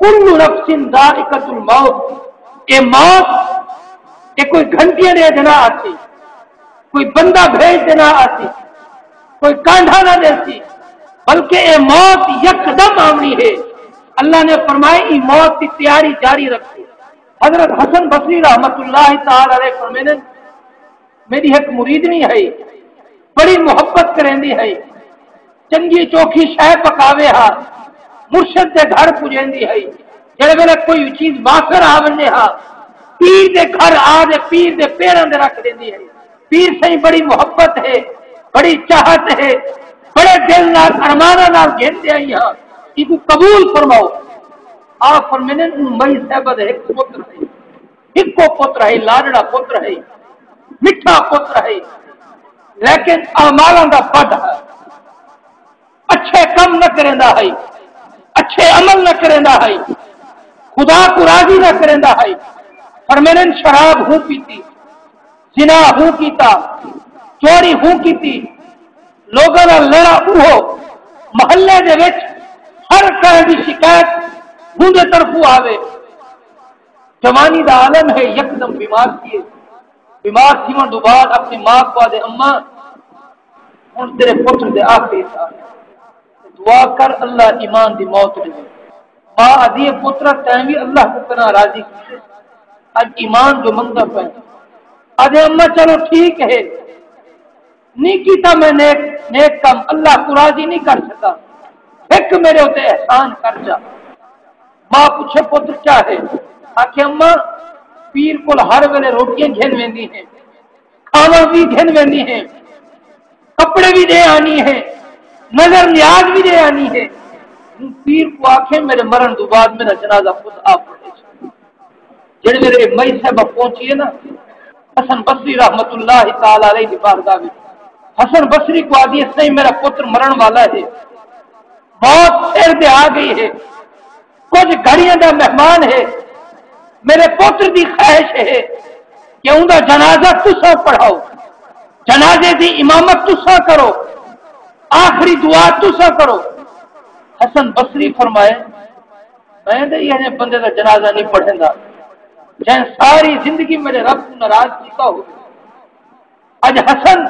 کل نفس ذائقۃ الموت، اے موت یہ کوئی گھنٹیاں دے دینا آتی، کوئی بندہ بھیج دینا آتی، کوئی کانڈھا نہ دیتی، بلکہ اے موت یکدم آمنی ہے۔ اللہ نے فرمایا ای موت کی تیاری جاری رکھی۔ حضرت حسن بصری رحمت اللہ تعالی علیہ فرمینے میری ایک مریدنی ہے، بڑی محبت کرندی ہے، چنگی چوکھی شے پکاوے ہا، مرشد دے گھر پجیندی ہے، جڑے ویلے کوئی چیز واخر آونے ہا پیر دے گھر آ دے پیر دے پیراں دے رکھ دیندی ہے۔ پیر سے بڑی محبت ہے، بڑی چاہت ہے، بڑے دل نال ارماناں نال گھندے آئی ہاں، کو قبول فرماؤ۔ آپ فرمینے مئی صاحب دے ایک پتر ہے، ایک کو پتر ہے، لاڈڑا پتر ہے، میٹھا پتر ہے، لیکن اعمالاں دا بد ہے، اچھے کم نہ کریندا ہے، اچھے عمل نہ کریندا ہے، خدا کو راضی نہ کریندا ہے۔ فرمینے شراب ہوں پیتی، زنا ہوں کیتا، چوری ہوں کیتی، لوگوں کا لڑا اوہو، محلے دے وچ ہر طرح کی شکایت ہوں دے طرفوں آوے۔ جوانی دا عالم ہے، یکدم بیمار کیے، بیمار تھیون دو بعد اپنی ماں کو دے اما ہن تیرے پتر دے آخری سال دعا کر اللہ ایمان دی موت دے۔ ماں ادی پتر تیں بھی اللہ کو کنا راضی کیتے، اج ایمان جو منگا پے آدھے اما چلو ٹھیک ہے، نہیں کیتا میں نیک کم، اللہ کو راضی نہیں کر سکا، ایک میرے ہوتے احسان کر جا۔ ماں پوچھے پتر کیا ہے؟ آکھے اما پیر کو ہر ویلے روٹیاں گھن ویندی ہیں، کھانا بھی گھن ویندی ہیں، کپڑے بھی دے آنی ہے، نظر نیاز بھی دے آنی ہے۔ پیر کو آکھے میرے مرن دو بعد میرا جنازہ خود آپ پڑھے۔ جڑے میرے مئی صاحبہ پہنچیے نا حسن بصری رحمت اللہ تعالی علیہ کی بارگاہ میں، حسن بصری کو آدھی اس نہیں میرا پتر مرن والا ہے، موت سر دے آ گئی ہے، کچھ گھڑیاں دا مہمان ہے، میرے پتر دی خواہش ہے کہ ان کا جنازہ تسا پڑھاؤ، جنازے دی امامت تسا کرو، آخری دعا تسا کرو۔ حسن بصری فرمائے میں دے یہ بندے دا جنازہ نہیں پڑھیں گا جن ساری زندگی میرے رب کو ناراض کیتا ہو۔ اج حسن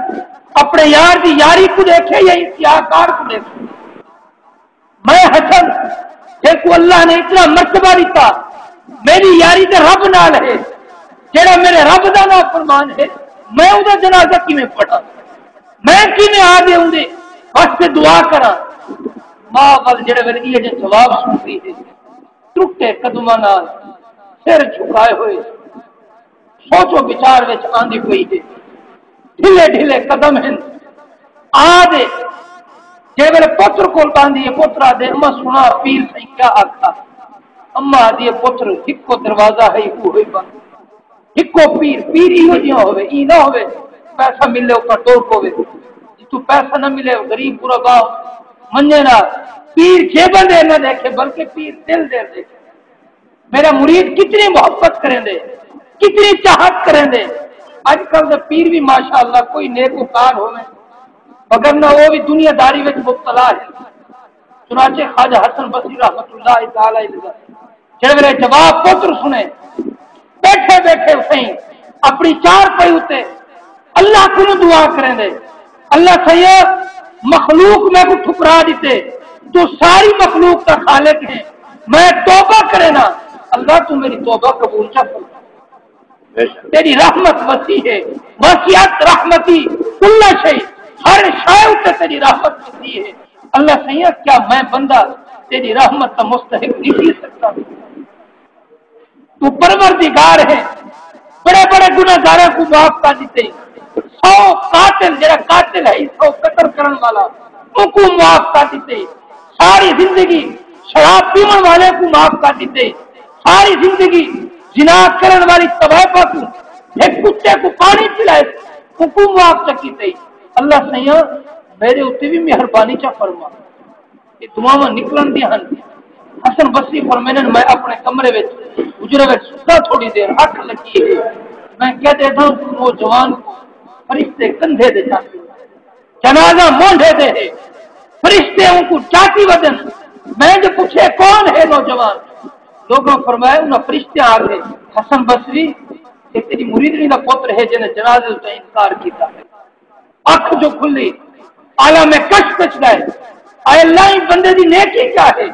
اپنے یار دی یاری کو دیکھے یا انتہاکار کو دیکھے؟ میں حسن جے کو اللہ نے اتنا مرتبہ دیتا، میری یاری تے رب نال ہے، جڑا میرے رب دا نافرمان ہے، میں او دا جنازہ کیویں پڑھا؟ میں کیویں آ دے اون دے واسطے دعا کراں؟ ماں ول جڑے ویلے یہ جواب سنتی ہے، ٹوٹے قدماں نال سر جھکائے ہوئے سوچو بچار وچ آندی ہوئی ہے، ڈھلے ڈھلے قدم ہیں آدھے جے میرے پتر کو باندھی ہے، پتر آدھے اما سنا پیر سے کیا آکھا؟ اما آدھی پتر ایک کو دروازہ ہے وہ ہوئی بند، ایک کو پیر ہی ہو جیاں ہوئے، ای نہ ہوئے پیسہ ملے اوپر ٹوک ہوئے، جی تو پیسہ نہ ملے غریب پورا باؤ منجے نہ پیر جیبن دے نہ دیکھے بلکہ پیر دل دے دیکھے۔ میرا مرید کتنی محبت کریں دے، کتنی چاہت کریں دے۔ آج کل دے پیر بھی ماشاءاللہ کوئی نیک وکار ہوئے مگر نہ وہ بھی دنیا داری وچ مبتلا ہے۔ چنانچہ خواجہ حسن بصری رحمت اللہ تعالی علیہ جڑے میرے جواب پتر سنے بیٹھے بیٹھے سہیں اپنی چار پئی ہوتے اللہ کو دعا کریں دے، اللہ سید مخلوق میں کو ٹھکرا دیتے تو ساری مخلوق کا خالق ہے، میں توبہ کرے نا اللہ تو میری توبہ قبول کر، تیری رحمت وسیع ہے، وسیعت رحمتی کل شیء، ہر شے تے تیری رحمت وسیع ہے۔ اللہ سید کیا میں بندہ تیری رحمت کا مستحق نہیں ہو سکتا؟ تو پروردگار ہے، بڑے بڑے گناہگاروں کو معاف کر دیتے، 100 قاتل جڑا قاتل ہے 100 قتل کرن والا ان کو معاف کر دیتے، ساری زندگی شراب پیون والے کو معاف کر دیتے، ساری زندگی زنا کرن والی طوائفہ کو ایک کتے کو پانی پلائے ان کو معاف کیتے۔ اللہ سیاں میرے اتنے بھی مہربانی چا فرما، یہ دعاواں نکلن دی ہن۔ حسن بصری فرمانے میں اپنے کمرے وچ اجرے وچ ستا تھوڑی دیر اکھ لگی ہے، میں کہہ دیتا ہوں نوجوان کو فرشتے کندھے دے چاہتے جنازہ مونڈے دے ہے، فرشتے ان کو چاٹی ودن، میں جو پوچھے کون ہے نوجوان؟ لوگوں فرمایا انہاں فرشتے آ گئے حسن بصری کہ تیری مریدنی دا پتر ہے جنہیں جنازے سے انکار کیتا ہے. اکھ جو کھلی عالم کش گئے. اے اللہ بندے دی نیکی کیا ہے؟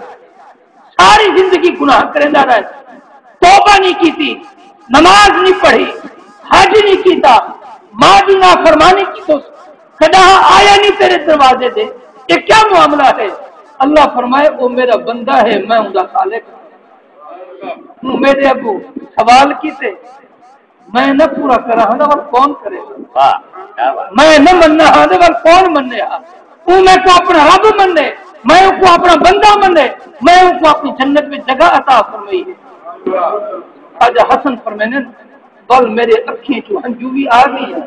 ساری زندگی گناہ کرندا رہا، توبہ نہیں کیتی، نماز نہیں پڑھی، حج نہیں کیتا، ماں دی نافرمانی کی تو کدا آیا نہیں تیرے دروازے دے. یہ کیا معاملہ ہے؟ اللہ فرمائے وہ میرا بندہ ہے، میں ان کا خالق ہوں. میرے ابو سوال کیتے میں نہ پورا کرا ہاں ور کون کرے گا؟ میں نہ مننا ہاں ور کون مننے ہاں؟ وہ میں کو اپنا رب مننے، میں ان کو اپنا بندہ مننے، میں ان کو اپنی جنت میں جگہ عطا فرمائی ہے. آج حسن فرمانے بل میرے اکھیں چو ہنجو بھی آ گئی ہے،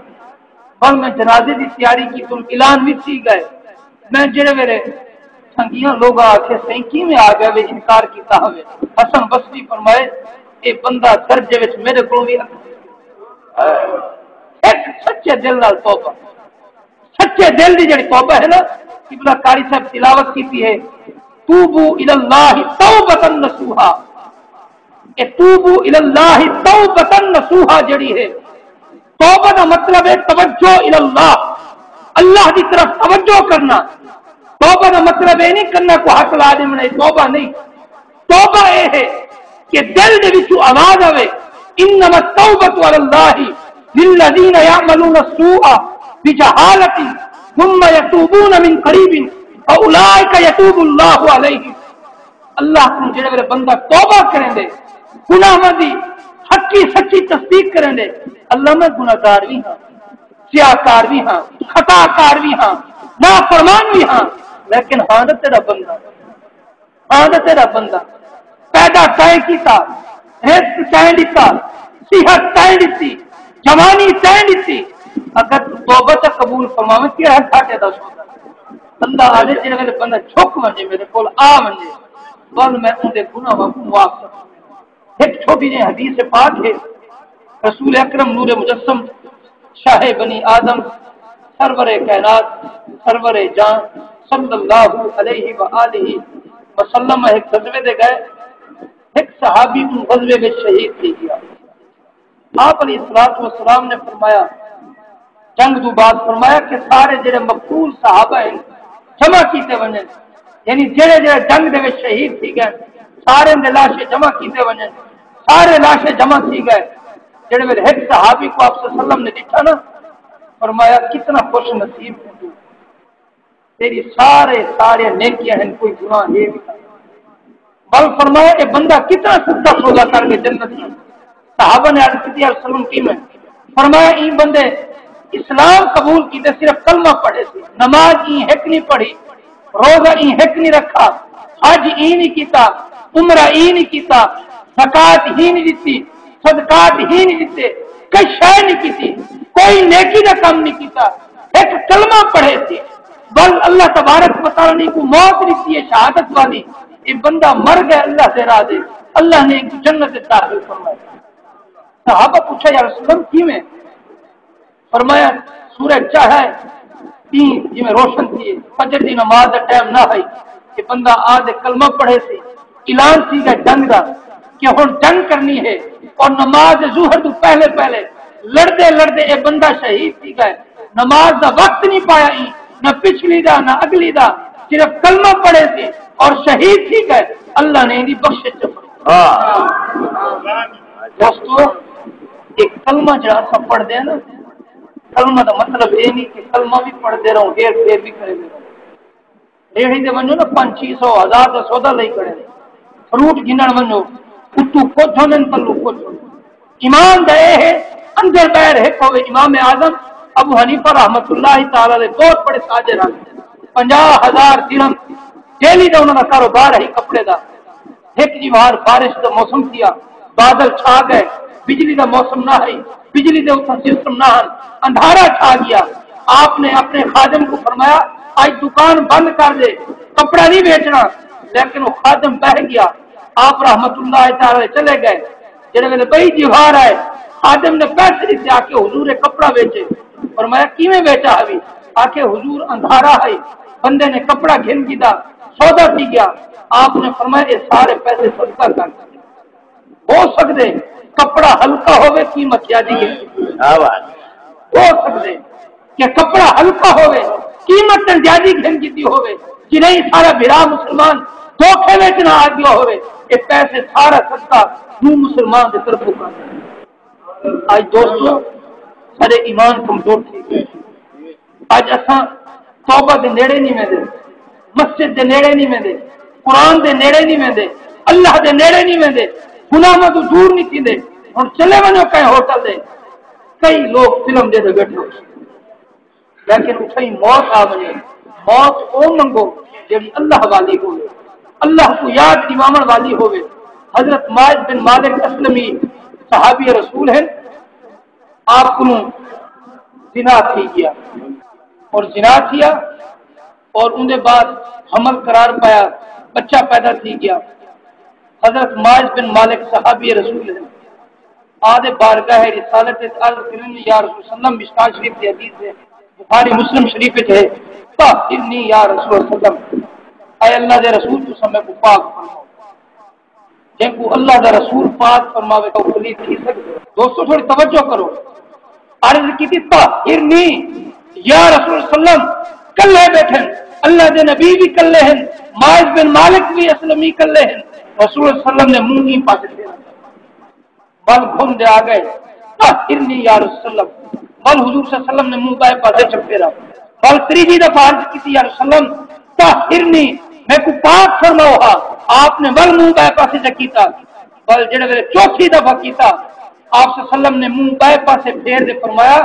بل میں جنازے دی تیاری کی تم اعلان بھی تھی گئے. میں جڑے میرے سنگیاں لوگ آکھے سینکی میں آ گئے انکار کیتا ہوئے. حسن بصری فرمائے اے بندہ درجے وچ میرے کو بھی ایک سچے دل نال توبہ، سچے دل دی جڑی توبہ ہے نا، قبلہ قاری صاحب تلاوت کیتی ہے توبو الی اللہ توبۃ نصوحا. کہ توبو الی اللہ توبۃ نصوحا جڑی ہے توبہ کا مطلب ہے توجہ الی اللہ، اللہ کی طرف توجہ کرنا. توبہ کا مطلب یہ نہیں کرنا کو حق لازم نہیں، توبہ نہیں. توبہ یہ ہے کہ دل دے وچوں آواز آوے انما التوبۃ علی اللہ للذین یعملون السوء بجہالۃ ثم یتوبون من قریب فاولئک یتوب اللہ علیہم. اللہ کو جڑے میرے بندہ توبہ کریں دے، گناہاں دی حقی سچی تصدیق کریں دے، اللہ میں گناہگار بھی ہاں، سیاہکار بھی ہاں، خطا کار بھی ہاں، نافرمان بھی ہاں، لیکن ہاں تیرا بندہ، ہاں تیرا بندہ پیدا تائیں کیتا، رزق تائیں دیتا، صحت تائیں دیتی، جوانی تائیں دیتی. اگر توبہ تا قبول فرماوے کیا ہے ساٹے دا سودا اللہ آدھے جنہیں میرے بندہ چھک منجے میرے کول آ منجے بل میں ان دے گناہوں کو معاف کروں. ایک چھوٹی جی حدیث پاک ہے رسول اکرم نور مجسم شاہ بنی آدم سرور کائنات سرور جان صلی اللہ علیہ وآلہ وسلم ایک غزوے دے گئے. ایک صحابی ان غزوے میں شہید تھی گیا. آپ علیہ الصلوۃ والسلام نے فرمایا جنگ تو بعد فرمایا کہ سارے جڑے مقتول صحابہ ہیں جمع کیتے ونجن، یعنی جڑے جڑے جنگ دے وچ شہید تھی گئے سارے دے لاشیں جمع کیتے ونجن. سارے لاشیں جمع تھی گئے. جڑے میرے ایک صحابی کو آپ صلی اللہ علیہ وسلم نے دیکھا نا فرمایا کتنا خوش نصیب ہے تو، تیری سارے نیکیاں ہیں کوئی گناہ ہے بھی. بل فرمایا کہ بندہ کتنا سچا سودا کر کے جنت میں. صحابہ نے عرض کی وسلم کی میں فرمایا این بندے اسلام قبول کیتے صرف کلمہ پڑھے تھے، نماز این ایک نہیں پڑھی، روزہ این ایک نہیں رکھا، حج این نہیں کیتا، عمرہ این نہیں کیتا، زکات ہی نہیں دیتی، صدقات ہی نہیں دیتے، کئی شے نہیں کیتی، کوئی نیکی کا کام نہیں کیتا، ایک کلمہ پڑھے تھے. بل اللہ تبارک و تعالی نے کو موت دیتی ہے شہادت والی. یہ بندہ مر گیا اللہ سے راضی، اللہ نے ایک جنت داخل فرمایا. صحابہ پوچھا یا رسول اللہ کی میں فرمایا سورج چاہے تین جی میں روشن تھی فجر دی نماز دا ٹائم نہ ہے کہ بندہ آدھے کلمہ پڑھے سی اعلان سی گئے جنگ دا کہ ہن جنگ کرنی ہے اور نماز ظہر تو پہلے لڑتے اے بندہ شہید تھی گئے. نماز دا وقت نہیں پایا ہی نہ پچھلی دا نہ اگلی دا، صرف کلمہ پڑھے تھے اور شہید تھی گئے. اللہ نے انہیں بخشش دوستو ایک کلمہ جڑا سب پڑھ دے نا، کلمہ دا مطلب یہ نہیں کہ کلمہ بھی پڑھ دے رہا ہوں پھر بھی کرے دے رہا ہوں. ریڑھی دے ونجو نا 500 1000 دا سودا لئی کرے فروٹ گنن ونجو اتو کچھ ہونے تلو کچھ ہونے. ایمان دا اے ہے اندر بیر ہے کوئی امام اعظم ابو حنیفہ رحمت اللہ تعالی علیہ بہت بڑے تاجر ہیں. 50,000 درہم ڈیلی دا انہاں دا کاروبار ہے کپڑے دا. ایک جی باہر بارش دا موسم کیا، بادل چھا گئے، بجلی دا موسم نہ ہے، بجلی دے اوپر سسٹم نہ ہے، اندھارا چھا گیا. آپ نے اپنے خادم کو فرمایا آج دکان بند کر دے، کپڑا نہیں بیچنا. لیکن وہ خادم بہ گیا. آپ رحمت اللہ تعالی چلے گئے. جڑے ویلے بھائی جی باہر آئے خادم نے پیسے دیتے آ کے حضور کپڑا بیچے. فرمایا کیویں بیچا ابھی؟ آ کے حضور اندھارا ہے، بندے نے کپڑا گھن گیا، سودا پی گیا. آپ نے فرمایا یہ سارے پیسے صدقہ کر. ہو سکتے کپڑا ہلکا ہوئے قیمت زیادہ ہو سکتے کہ کپڑا ہلکا ہوئے قیمت زیادہ گھن کی ہوئے کہ نہیں سارا بھرا مسلمان دھوکھے میں نہ آ گیا ہوئے یہ پیسے سارا سستا نو مسلمان کی طرف آج دوستو سارے ایمان کمزور تھی گئے اج اساں توبہ دے نیڑے نہیں ویندے مسجد دے نیڑے نہیں ویندے قرآن دے نیڑے نہیں ویندے اللہ دے نیڑے نہیں ویندے گناہاں تو دور نہیں تھیندے ہن چلے ونجو کہیں ہوٹل دے کئی لوگ فلم دے بیٹھے لیکن اٹھائی موت آ ونجے موت او منگو جڑی اللہ والی ہوئے اللہ کو یاد دیوامن والی ہوئے حضرت ماعز بن مالک اسلمی صحابی رسول ہیں آپ کو زنا تھی گیا اور زنا کیا اور ان کے بعد حمل قرار پایا بچہ پیدا تھی گیا حضرت ماعز بن مالک صحابی رسول ہیں آدھے بارگاہ رسالت عرض کریں یا رسول سلم مشکات شریف کی حدیث ہے بخاری مسلم شریف ہے طاہرنی یا رسول سلم اے اللہ دے رسول تو سمے کو پاک فرماؤ جن کو اللہ دے رسول پاک فرماوے تو خلی تھی سکتے دوستو تھوڑی توجہ کرو عرض کی تھی طاہرنی یا رسول سلم کلے بیٹھیں اللہ دے نبی بھی کلے ہیں ماعز بن مالک بھی اسلمی کلے ہیں رسول سلم نے منہ نہیں پاس دیا بل گھوم دے آ گئے طاہرنی یا رسول سلم بل حضور صلی اللہ علیہ وسلم نے منہ بائے پاسے چپے رہا بل تریجی دفعہ عرض کی تھی یا رسول سلم طاہرنی میں کو پاک فرماؤ ہا آپ نے بل منہ بائے پاسے چکیتا بل جڑے میرے چوتھی دفعہ کیتا آپ صلی اللہ علیہ وسلم نے منہ بائے پاسے پھیر دے فرمایا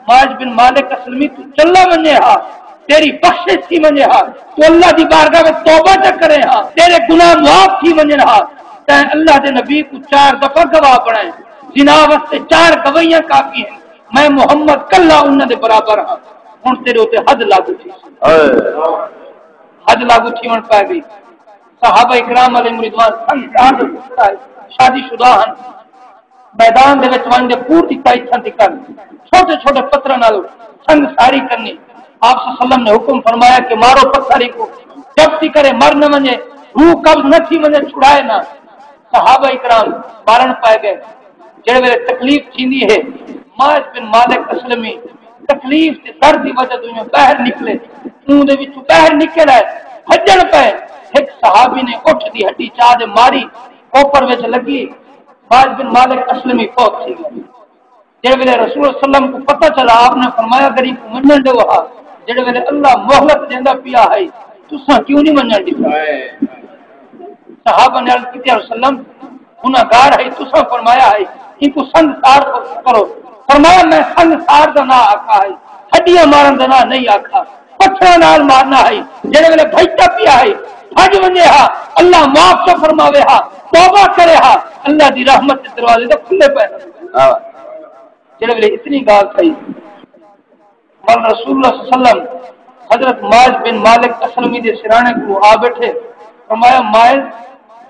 ماعز بن مالک اسلمی تو چلا منجے ہا تیری بخشش تھی منجے ہا تو اللہ دی بارگاہ میں توبہ چ کرے ہا تیرے گناہ معاف تھی منجے ہا تے اللہ دے نبی کو 4 دفعہ گواہ بنائے زنا واسطے 4 گواہیاں کافی ہیں میں محمد کلا انہاں دے برابر ہاں ہن تیرے اوتے حد لاگو تھی حد لاگو تھی ون پائے گئی صحابہ اکرام علیہ رضوان شادی شدہ ہیں میدان دے وچ ون دے پوری تائتھاں تکن چھوٹے چھوٹے پتھراں نال سنگ ساری کرنی آپ صلی اللہ علیہ وسلم نے حکم فرمایا کہ مارو پتھر کو جب تک کرے مر نہ ونجے روح قبض نہ تھی ونجے چھڑائے نہ صحابہ اکرام مارن پائے گئے جڑے ویلے تکلیف تھیندی ہے ماعز بن مالک اسلمی تکلیف تے درد دی وجہ تو باہر نکلے منہ دے وچوں باہر نکل آئے بھجن پئے ایک صحابی نے اٹھ دی ہڈی چا دے ماری اوپر وچ لگی ماعز بن مالک اسلمی فوت تھی گیا جڑے ویلے رسول اللہ علیہ وسلم کو پتہ چلا آپ نے فرمایا غریب کو منن دو ہا جڑے ویلے اللہ مہلت دیندا پیا ہے تساں کیوں نہیں منن دی صحابہ نے عرض کی رسول اللہ گناہگار ہے تساں فرمایا ہے ان کو سنگ سار کرو فرمایا میں سنگ سار دا نہ آکھا ہے ہڈیاں مارن دا نہ نہیں آکھا پتھر نال مارنا ہے جڑے ویلے بھجتا پیا ہے بھج ونجے ہا اللہ معاف تو فرماوے ہا توبہ کرے ہا اللہ دی رحمت دے دروازے تے کھلے پے جڑے ویلے اتنی گال تھی مول رسول اللہ صلی اللہ علیہ وسلم حضرت ماعز بن مالک اسلمی دے سرانے کو آ بیٹھے فرمایا ماعز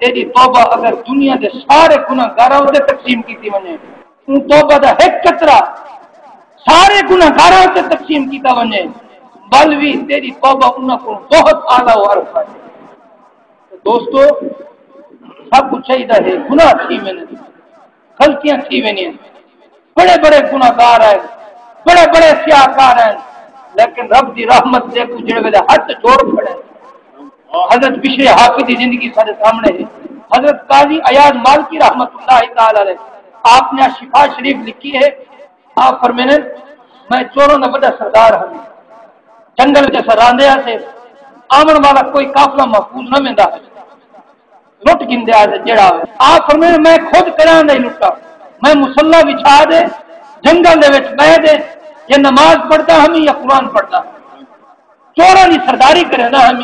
تیری توبہ اگر دنیا دے سارے گناہگاراں تے تقسیم کیتی ونجے تو توبہ دا ایک قطرہ سارے گناہگاراں تے تقسیم کیتا ونجے بل بھی تیری توبہ انہاں کو بہت اعلی و عرفہ ہے دوستو سب کچھ چاہیے ہے گناہ تھی میں نے غلطیاں تھی میں نے بڑے بڑے گناہگار ہیں بڑے بڑے سیاہکار ہیں لیکن رب دی رحمت دے کو جڑے ویلے ہاتھ جوڑ پڑے حضرت بشر حافظ کی زندگی سارے سامنے ہے حضرت قاضی ایاز مالکی رحمت اللہ تعالی علیہ آپ نے شفا شریف لکھی ہے آپ فرمانے میں چوروں نے بڑا سردار ہوں جنگل کے سراندے سے آمن والا کوئی قافلہ محفوظ نہ میندا ہے لٹ گندے آ جڑا آپ فرمانے میں خود کراں نہیں لٹا میں مصلی بچھا دے جنگل دے وچ بیٹھ دے یا نماز پڑھتا ہم یا قرآن پڑھتا چوراں دی سرداری کرے نا ہم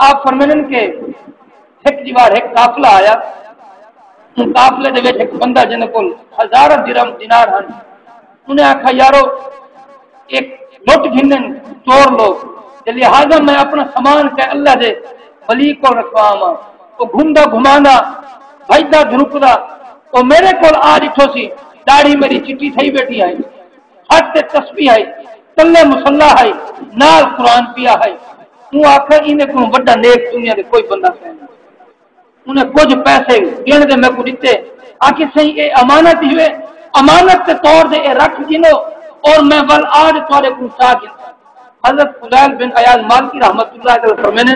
آپ فرمانے کہ ایک دیوار ایک قافلہ آیا ان قافلے دے وچ ایک بندہ جن کول 1000 درہم دینار ہن انہیں آکھا یارو ایک لٹ گھنن چور لوگ لہذا میں اپنا سامان کہ اللہ دے ولی کو رکھواواں وہ گھومدا گھماندا بھجدا دھرکدا وہ میرے کول آ ڈٹھو سی داڑھی میری چٹی تھئی بیٹھی ہے ہاتھ تے تسبیح ہے تلے مصلی ہے نال قرآن پیا ہے وہ آخر انہیں کو بڑا نیک دنیا دے کوئی بندہ نہیں انہیں کچھ پیسے دین دے میں کو دیتے آکے صحیح اے امانت ہوئے امانت کے طور دے اے رکھ گنو اور میں ول آج توڑے کو چاہ گنتا حضرت فضیل بن عیاض مالکی رحمت اللہ علیہ فرمینے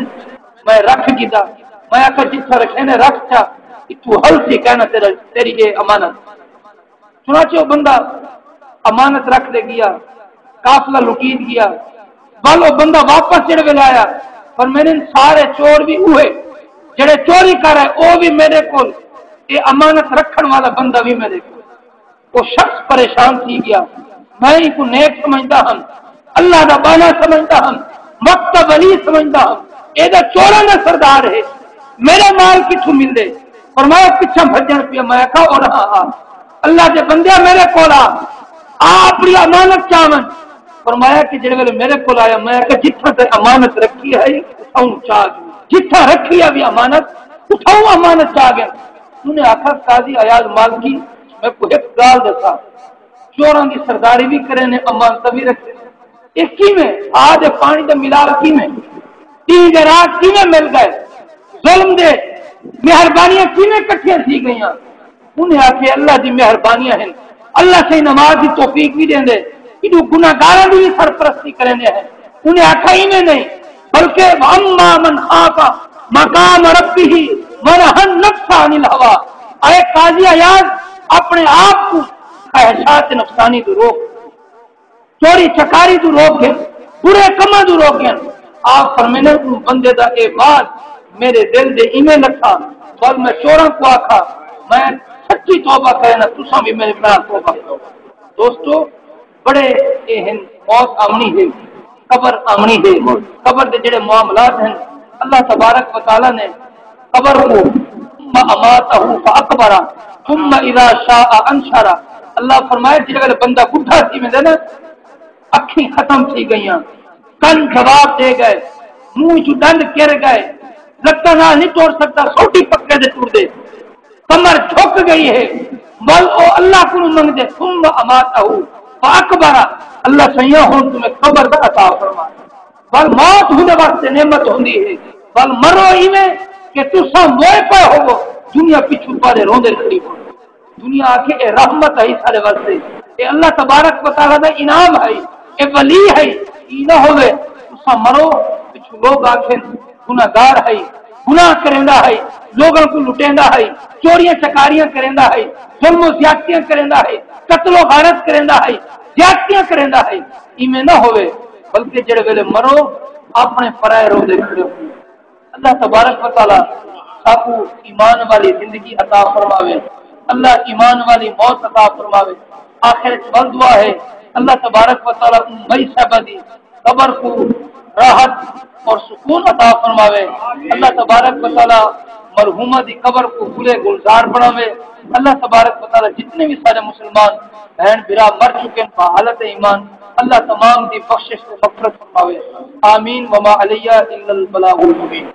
میں رکھ گیتا میں آکا جتھا رکھے نے رکھ تھا تو حل سے کہنا تیری اے امانت چنانچہ وہ بندہ امانت رکھ دے گیا قافلہ لٹیت گیا بل وہ بندہ واپس جڑے ویلے آیا پر میں نے سارے چور بھی ہوئے جڑے چوری کر رہے وہ بھی میرے کو یہ امانت رکھن والا بندہ بھی میرے کو وہ شخص پریشان تھی گیا میں ان کو نیک سمجھتا ہوں اللہ دا بانا سمجھتا ہوں مکتب علی سمجھتا ہوں یہ دا چورا نہ سردار ہے میرے مال کچھو مل دے اور میں پیچھا بھجن پیا میں کہا اور ہاں اللہ دے بندے میرے کو اپنی امانت چاون فرمایا کہ جڑے ویلے میرے کو آیا میں کہ جتھا تے امانت رکھی ہے اٹھاؤں چاہ گیا جتھا رکھی ہے بھی امانت اٹھاؤں امانت چاہ گیا انہیں آخر قاضی عیاض مالکی میں کو ایک گال دسا چوراں دی سرداری بھی کرے نے امانت بھی رکھے ایک کی میں آج پانی دے ملال کی میں تین دے رات کی میں مل گئے ظلم دے مہربانیاں کی میں کٹھیاں تھی گئیاں انہیں آکھے اللہ دی مہربانیاں ہیں اللہ سے نماز دی توفیق بھی دیں دے کہ گناہگاراں دی سرپرستی کرنے ہیں انہیں آکھا ہی میں نہیں بلکہ اما من خاف مقام ربہ ونہى النفس عن الہوى اے قاضی عیاض اپنے آپ کو خواہشات نفسانی تو روک چوری چکاری تو روک ہے برے کما تو روک ہے آپ فرمینے بندے دا اے بات میرے دل دے ایمیں لکھا بل میں چوراں کو آکھا میں سچی توبہ کرنا تساں بھی میرے بنا توبہ کرو دوستو بڑے ہیں موت آمنی ہے قبر آمنی ہے قبر دے جڑے معاملات ہیں اللہ تبارک و تعالی نے قبر کو ثم اماتہ فاکبرہ ثم اذا شاء انشرہ اللہ فرمائے جڑے بندہ بڈھا تھی میں نا اکھیں ختم تھی گئیاں کن جواب دے گئے منہ چ ڈنڈ گر گئے لگتا نہ نہیں توڑ سکتا سوٹی پکڑے دے ٹوٹ دے کمر جھک گئی ہے بل او اللہ کو منگ دے ثم اماتہ فاکبرہ اللہ سیاں ہوں تمہیں قبر دا عطا فرما بل موت ہونے واسطے نعمت ہوندی ہے بل مرو ہی میں کہ تساں موئے پہ ہو دنیا پیچھو پارے روندے کھڑی ہو دنیا آکے اے رحمت ہے سارے واسطے اے اللہ تبارک و تعالی دا انعام ہے اے ولی ہے ای نہ ہوے تساں مرو پیچھو لوگ آکھیں گناہگار ہے گناہ کریندا ہے لوگوں کو لٹیندا ہے چوریاں چکاریاں کریندا ہے ظلم و زیادتیاں کریندا ہے قتل و غارت کریندا ہے زیادتیاں کریندا ہے ایویں نہ ہوے بلکہ جڑے ویلے مرو اپنے فرائے روندے کھڑے ہو اللہ تبارک و تعالی سب ایمان والی زندگی عطا فرماوے اللہ ایمان والی موت عطا فرماوے آخرت بل دعا ہے اللہ تبارک و تعالی مئی صاحبہ دی قبر کو راحت اور سکون عطا فرماوے اللہ تبارک و تعالی مرحومہ دی قبر کو پورے گلزار بناوے اللہ تبارک و تعالی جتنے بھی سارے مسلمان بہن برا مر چکے ہیں حالت ایمان اللہ تمام دی بخشش و مغفرت فرماوے آمین وما علیہ الا البلاغ المبین